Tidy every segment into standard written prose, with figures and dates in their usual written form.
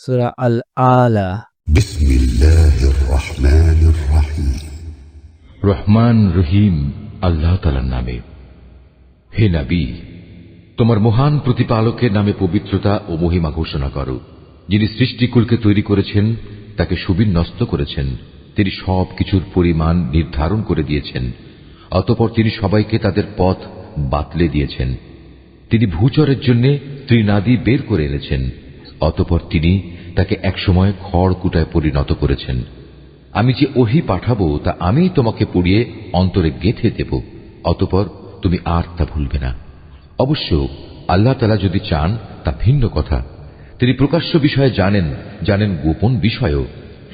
সূরা আল আলা। বিসমিল্লাহির রহমানির রহিম। রহমান রহিম আল্লাহ তাআলার নামে। হে নবী, তোমার মহান প্রতিপালকের নামে পবিত্রতা ও মহিমা ঘোষণা করো, যিনি সৃষ্টিকুলকে তৈরি করেছেন, তাকে সুবিন্যস্ত করেছেন, তিনি সব কিছুর পরিমাণ নির্ধারণ করে দিয়েছেন, অতঃপর তিনি সবাইকে তাদের পথ বাতলে দিয়েছেন। তিনি ভূচরের জন্য ত্রিনাদি বের করে এনেছেন, অতঃপর তিনি তাকে একসময় খড়কুটায় পরিণত করেছেন। আমি যে ওহী পাঠাবো তা আমিই তোমাকে পড়িয়ে অন্তরে গেঁথে দেব, অতঃপর তুমি আর তা ভুলবে না। অবশ্য আল্লাহ তাআলা যদি চান তা ভিন্ন কথা, তিনি প্রকাশ্য বিষয়ে জানেন, জানেন গোপন বিষয়ও।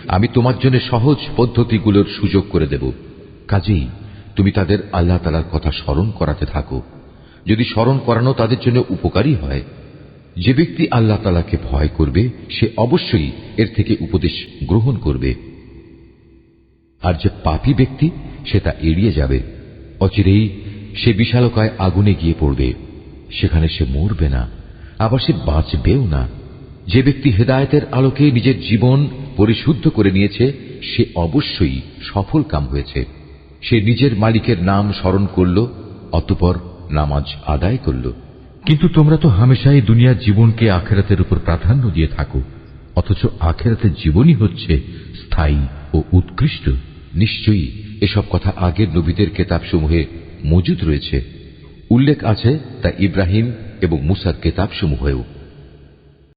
আমি তোমার জন্য সহজ পদ্ধতিগুলোর সুযোগ করে দেব, কাজেই তুমি তাদের আল্লাহ তাআলার কথা স্মরণ করাতে থাকো, যদি স্মরণ করানো তাদের জন্য উপকারী হয়। যে ব্যক্তি আল্লাহ তাআলাকে ভয় করবে সে অবশ্যই এর থেকে উপদেশ গ্রহণ করবে, আর যে পাপী ব্যক্তি সে তা এড়িয়ে যাবে। অচিরেই সে বিশালকায় আগুনে গিয়ে পড়বে, সেখানে সে মরবে না, আবার সে বাঁচবেও না। যে ব্যক্তি হেদায়েতের আলোকে নিজের জীবন পরিশুদ্ধ করে নিয়েছে সে অবশ্যই সফল কাম হয়েছে। সে নিজের মালিকের নাম স্মরণ করল, অতঃপর নামাজ আদায় করল। কিন্তু তোমরা তো হামেশাই দুনিয়ার জীবনকে আখিরাতের উপর প্রাধান্য দিয়ে থাকো, অথচ আখিরাতের জীবনই হচ্ছে স্থায়ী ও উৎকৃষ্ট। নিশ্চয়ই এসব কথা আগের নবীদের কেতাবসমূহে মজুদ রয়েছে, উল্লেখ আছে তা ইব্রাহিম এবং মুসার কেতাবসমূহেও।